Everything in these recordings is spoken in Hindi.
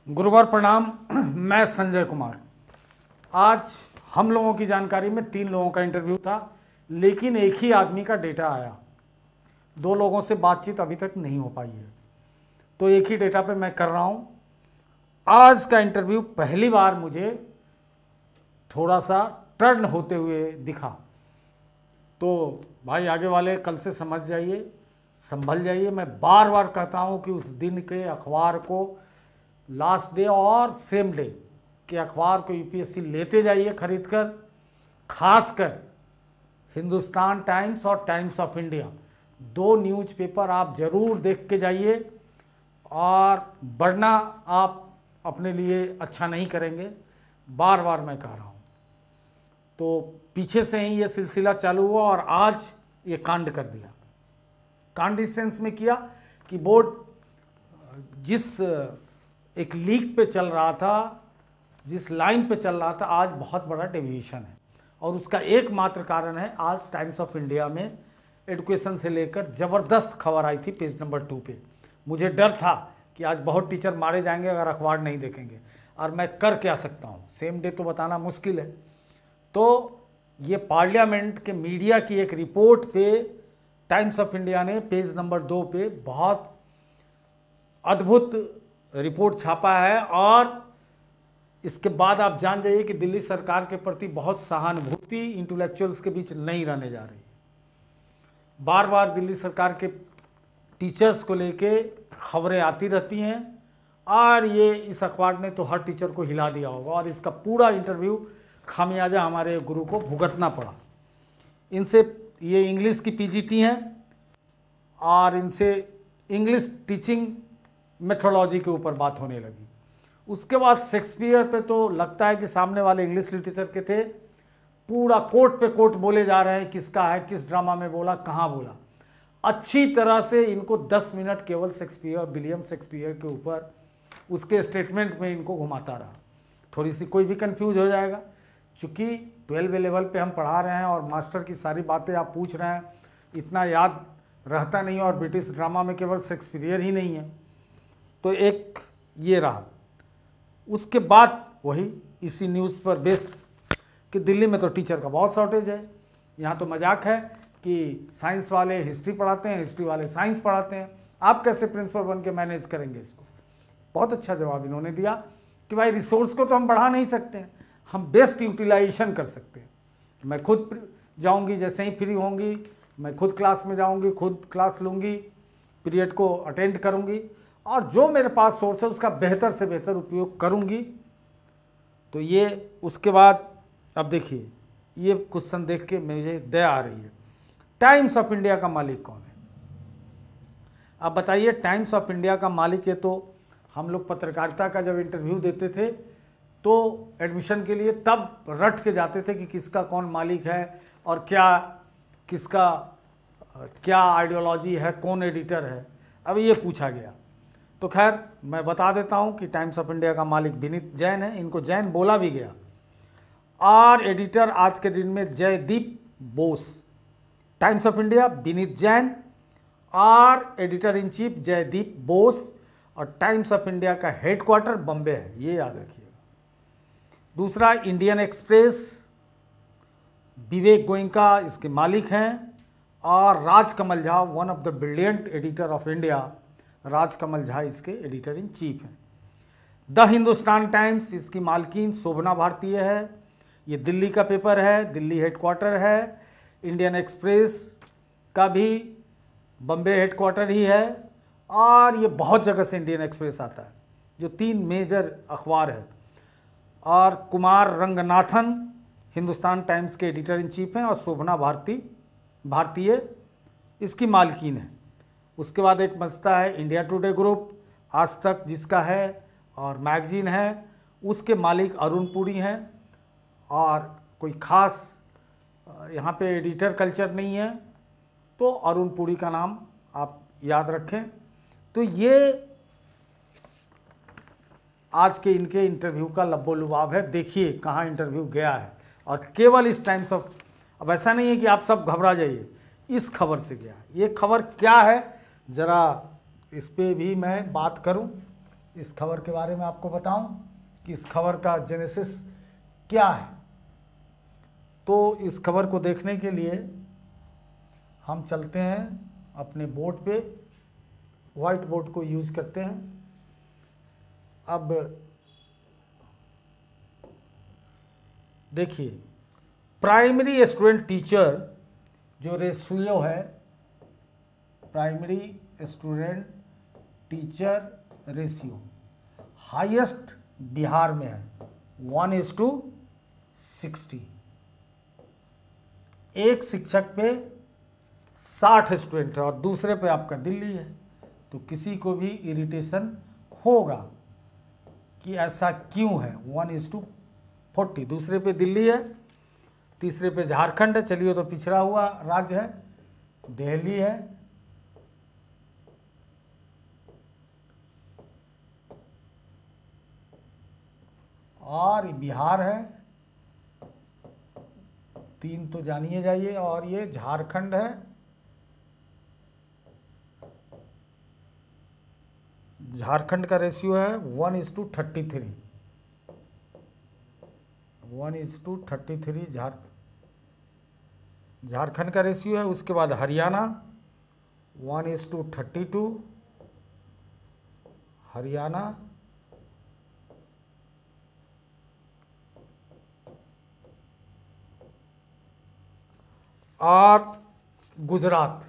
गुरुवार प्रणाम। मैं संजय कुमार। आज हम लोगों की जानकारी में 3 लोगों का इंटरव्यू था, लेकिन एक ही आदमी का डेटा आया। 2 लोगों से बातचीत अभी तक नहीं हो पाई है, तो एक ही डेटा पे मैं कर रहा हूँ। आज का इंटरव्यू पहली बार मुझे थोड़ा सा टर्न होते हुए दिखा, तो भाई आगे वाले कल से समझ जाइए, संभल जाइए। मैं बार बार कहता हूँ कि उस दिन के अखबार को, लास्ट डे और सेम डे के अखबार को यूपीएससी लेते जाइए खरीद कर। खासकर हिंदुस्तान टाइम्स और टाइम्स ऑफ इंडिया, 2 न्यूज़पेपर आप ज़रूर देख के जाइए, और वरना आप अपने लिए अच्छा नहीं करेंगे। बार बार मैं कह रहा हूँ। तो पीछे से ही ये सिलसिला चालू हुआ और आज ये कांड कर दिया। कांड इस सेंस में किया कि बोर्ड जिस एक लीक पे चल रहा था, जिस लाइन पे चल रहा था, आज बहुत बड़ा डेविएशन है। और उसका एकमात्र कारण है, आज टाइम्स ऑफ इंडिया में एजुकेशन से लेकर ज़बरदस्त खबर आई थी पेज नंबर 2 पे। मुझे डर था कि आज बहुत टीचर मारे जाएंगे अगर अखबार नहीं देखेंगे, और मैं कर क्या सकता हूँ, सेम डे तो बताना मुश्किल है। तो ये पार्लियामेंट के मीडिया की एक रिपोर्ट पे टाइम्स ऑफ इंडिया ने पेज नंबर 2 पे बहुत अद्भुत रिपोर्ट छापा है। और इसके बाद आप जान जाइए कि दिल्ली सरकार के प्रति बहुत सहानुभूति इंटेलेक्चुअल्स के बीच नहीं रहने जा रही। बार बार दिल्ली सरकार के टीचर्स को लेके खबरें आती रहती हैं, और ये इस अखबार ने तो हर टीचर को हिला दिया होगा, और इसका पूरा इंटरव्यू खामियाजा हमारे गुरु को भुगतना पड़ा। इनसे ये इंग्लिश की पीजीटी हैं, और इनसे इंग्लिश टीचिंग मेथोडोलॉजी के ऊपर बात होने लगी। उसके बाद शेक्सपियर पे तो लगता है कि सामने वाले इंग्लिश लिटरेचर के थे, पूरा कोट पे कोट बोले जा रहे हैं, किसका है, किस ड्रामा में बोला, कहाँ बोला। अच्छी तरह से इनको 10 मिनट केवल शेक्सपियर, विलियम शेक्सपियर के ऊपर, उसके स्टेटमेंट में इनको घुमाता रहा। थोड़ी सी कोई भी कंफ्यूज हो जाएगा, चूँकि 12वीं लेवल पे हम पढ़ा रहे हैं और मास्टर की सारी बातें आप पूछ रहे हैं, इतना याद रहता नहीं, और ब्रिटिश ड्रामा में केवल शेक्सपियर ही नहीं है। तो एक ये रहा। उसके बाद वही इसी न्यूज़ पर बेस्ड कि दिल्ली में तो टीचर का बहुत शॉर्टेज है। यहाँ तो मजाक है कि साइंस वाले हिस्ट्री पढ़ाते हैं, हिस्ट्री वाले साइंस पढ़ाते हैं, आप कैसे प्रिंसिपल बन के मैनेज करेंगे इसको। बहुत अच्छा जवाब इन्होंने दिया कि भाई रिसोर्स को तो हम बढ़ा नहीं सकते हैं, हम बेस्ट यूटिलाइजेशन कर सकते हैं। मैं खुद जाऊँगी, जैसे ही फ्री होंगी मैं खुद क्लास में जाऊँगी, खुद क्लास लूँगी, पीरियड को अटेंड करूँगी, और जो मेरे पास सोर्स है उसका बेहतर से बेहतर उपयोग करूँगी। तो ये उसके बाद अब देखिए, ये क्वेश्चन देख के मुझे दया आ रही है। टाइम्स ऑफ इंडिया का मालिक कौन है? अब बताइए, टाइम्स ऑफ इंडिया का मालिक है तो हम लोग पत्रकारिता का जब इंटरव्यू देते थे तो एडमिशन के लिए तब रट के जाते थे कि किसका कौन मालिक है और क्या, किसका क्या आइडियोलॉजी है, कौन एडिटर है। अब ये पूछा गया तो खैर मैं बता देता हूँ कि टाइम्स ऑफ इंडिया का मालिक विनीत जैन है। इनको जैन बोला भी गया, और एडिटर आज के दिन में Jaydeep Bose. Times of India Vineet Jain, और editor in chief Jaydeep Bose, और टाइम्स ऑफ इंडिया का हेडक्वार्टर बम्बे है, ये याद रखिएगा। दूसरा, इंडियन एक्सप्रेस, विवेक गोयनका इसके मालिक हैं, और Rajkamal Jha, one of the brilliant editor of India, Rajkamal Jha इसके एडिटर इन चीफ हैं। द हिंदुस्तान टाइम्स, इसकी मालकिन शोभना भारतीय है, ये दिल्ली का पेपर है, दिल्ली हेडक्वार्टर है। इंडियन एक्सप्रेस का भी बम्बे हेडक्वार्टर ही है, और ये बहुत जगह से इंडियन एक्सप्रेस आता है, जो 3 मेजर अखबार है। और कुमार रंगनाथन हिंदुस्तान टाइम्स के एडिटर इन चीफ हैं, और शोभना भारतीय इसकी मालकिन है। उसके बाद एक बचता है इंडिया टुडे ग्रुप, आज तक जिसका है और मैगजीन है, उसके मालिक अरुण पुरी हैं। और कोई ख़ास यहाँ पे एडिटर कल्चर नहीं है, तो अरुण पुरी का नाम आप याद रखें। तो ये आज के इनके इंटरव्यू का लब्बो लुबाब है। देखिए कहाँ इंटरव्यू गया है, और केवल इस टाइम्स ऑफ, अब ऐसा नहीं है कि आप सब घबरा जाइए, इस खबर से गया। ये खबर क्या है ज़रा इस पे भी मैं बात करूं। इस खबर के बारे में आपको बताऊं कि इस खबर का जेनेसिस क्या है। तो इस खबर को देखने के लिए हम चलते हैं अपने बोर्ड पे, वाइट बोर्ड को यूज करते हैं। अब देखिए, प्राइमरी स्टूडेंट टीचर जो रेशियो है, primary student teacher ratio highest Bihar में है 1:60। एक शिक्षक पे 60 स्टूडेंट है और दूसरे पे आपका दिल्ली है। तो किसी को भी इरिटेशन होगा कि ऐसा क्यों है 1:40। दूसरे पे दिल्ली है, तीसरे पे झारखंड है। चलिए, तो पिछड़ा हुआ राज्य है, दिल्ली है, और बिहार है, 3 तो जानिए जाइए, और ये झारखंड है, झारखंड का रेशियो है 1:33। 1:33 झारखंड का रेशियो है। उसके बाद हरियाणा 1:32, हरियाणा। और गुजरात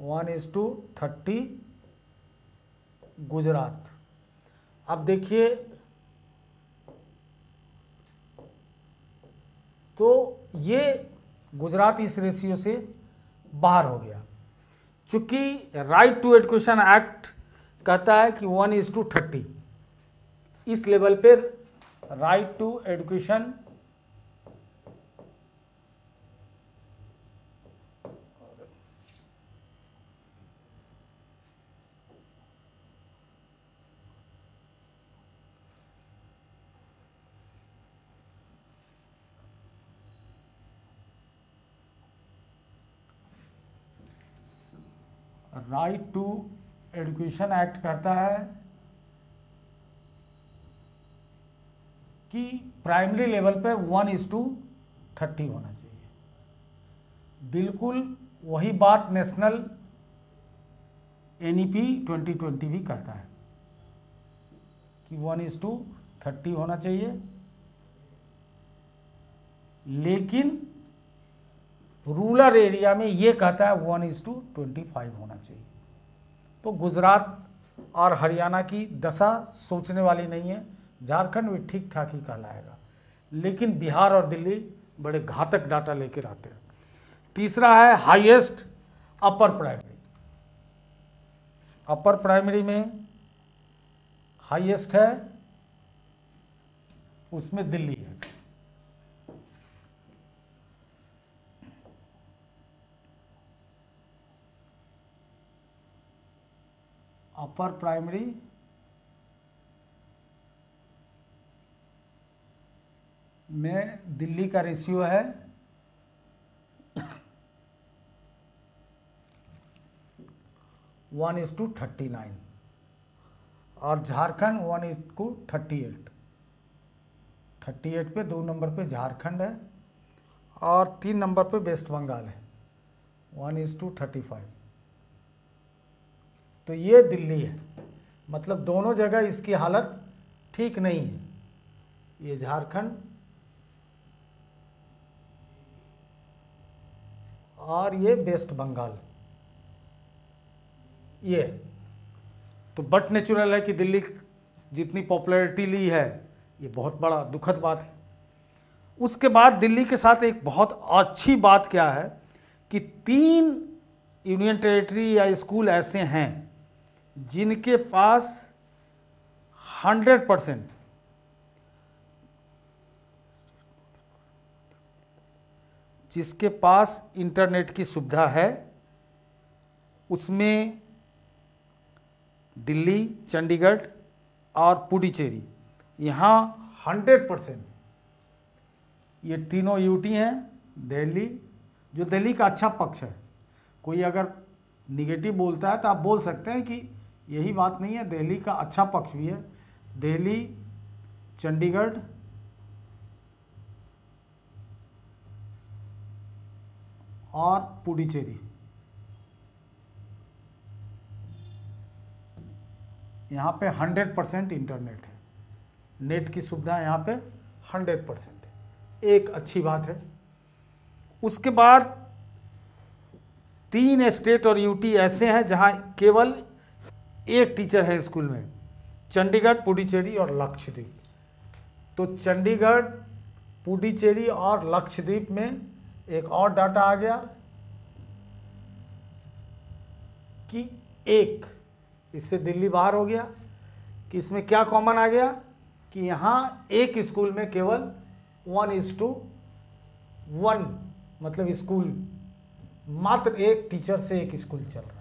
1:30, गुजरात। अब देखिए, तो ये गुजरात इस रेशियो से बाहर हो गया, चूंकि राइट टू एजुकेशन एक्ट कहता है कि 1:30। इस लेवल पे right to education right to education act कहता है कि प्राइमरी लेवल पे 1:30 होना चाहिए। बिल्कुल वही बात नेशनल NEP 2020 भी कहता है कि 1:30 होना चाहिए, लेकिन रूरल एरिया में ये कहता है 1:25 होना चाहिए। तो गुजरात और हरियाणा की दशा सोचने वाली नहीं है। झारखंड भी ठीक ठाक ही कहलाएगा, लेकिन बिहार और दिल्ली बड़े घातक डाटा लेकर आते हैं। तीसरा है highest upper primary. Upper primary में हाईएस्ट है, उसमें दिल्ली है। अपर प्राइमरी में दिल्ली का रेशियो है 1:39 और झारखंड 1:38। 38 पे 2 नंबर पे झारखंड है और 3 नंबर पे वेस्ट बंगाल है 1:35। तो ये दिल्ली है, मतलब दोनों जगह इसकी हालत ठीक नहीं है। ये झारखंड और ये वेस्ट बंगाल। ये तो बट नेचुरल है कि दिल्ली जितनी पॉपुलैरिटी ली है, ये बहुत बड़ा दुखद बात है। उसके बाद दिल्ली के साथ एक बहुत अच्छी बात क्या है कि 3 यूनियन टेरिटरी या स्कूल ऐसे हैं जिनके पास 100% जिसके पास इंटरनेट की सुविधा है। उसमें दिल्ली, चंडीगढ़ और पुडुचेरी, यहाँ 100% ये तीनों यूटी हैं। दिल्ली, जो दिल्ली का अच्छा पक्ष है, कोई अगर निगेटिव बोलता है तो आप बोल सकते हैं कि यही बात नहीं है, दिल्ली का अच्छा पक्ष भी है। दिल्ली, चंडीगढ़ और पुडुचेरी, यहाँ पे 100% इंटरनेट है, नेट की सुविधा यहाँ पे 100% है, एक अच्छी बात है। उसके बाद 3 स्टेट और यूटी ऐसे हैं जहाँ केवल एक टीचर है स्कूल में, चंडीगढ़, पुडुचेरी और लक्षद्वीप। तो चंडीगढ़, पुडुचेरी और लक्षद्वीप में एक और डाटा आ गया कि एक, इससे दिल्ली बाहर हो गया, कि इसमें क्या कॉमन आ गया कि यहाँ एक स्कूल में केवल 1:1, मतलब स्कूल मात्र एक टीचर से एक स्कूल चल रहा है।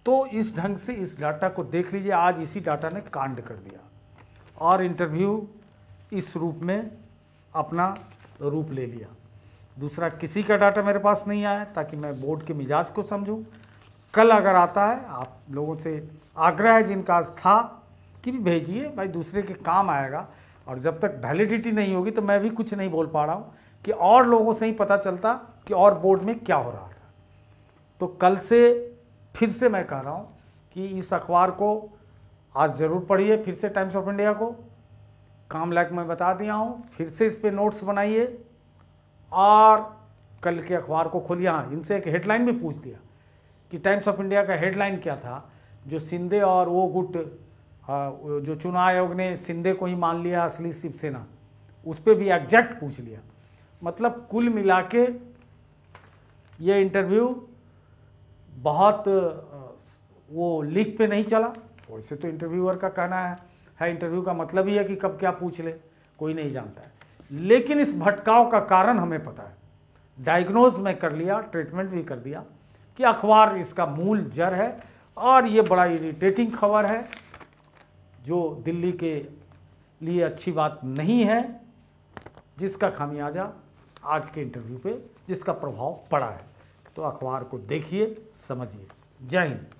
तो इस ढंग से इस डाटा को देख लीजिए, आज इसी डाटा ने कांड कर दिया और इंटरव्यू इस रूप में अपना रूप ले लिया। दूसरा, किसी का डाटा मेरे पास नहीं आया ताकि मैं बोर्ड के मिजाज को समझूं। कल अगर आता है, आप लोगों से आग्रह है जिनका आज था कि भी भेजिए भाई, दूसरे के काम आएगा। और जब तक वैलिडिटी नहीं होगी तो मैं भी कुछ नहीं बोल पा रहा हूँ कि और लोगों से ही पता चलता कि और बोर्ड में क्या हो रहा था। तो कल से फिर से मैं कह रहा हूँ कि इस अखबार को आज ज़रूर पढ़िए, फिर से टाइम्स ऑफ इंडिया को काम लायक मैं बता दिया हूँ, फिर से इस पर नोट्स बनाइए और कल के अखबार को खोलिए। हाँ, इनसे एक हेडलाइन भी पूछ दिया कि टाइम्स ऑफ इंडिया का हेडलाइन क्या था, जो शिंदे और वो गुट, जो चुनाव आयोग ने शिंदे को ही मान लिया असली शिवसेना, उस पर भी एग्जैक्ट पूछ लिया। मतलब कुल मिला के ये इंटरव्यू बहुत वो लीक पे नहीं चला। वैसे तो इंटरव्यूअर का कहना है इंटरव्यू का मतलब ही है कि कब क्या पूछ ले, कोई नहीं जानता है। लेकिन इस भटकाव का कारण हमें पता है, डायग्नोज में कर लिया, ट्रीटमेंट भी कर दिया कि अखबार इसका मूल जड़ है। और ये बड़ा इरिटेटिंग खबर है जो दिल्ली के लिए अच्छी बात नहीं है, जिसका खामियाजा आज के इंटरव्यू पे जिसका प्रभाव पड़ा है। तो अखबार को देखिए, समझिए। जय हिंद।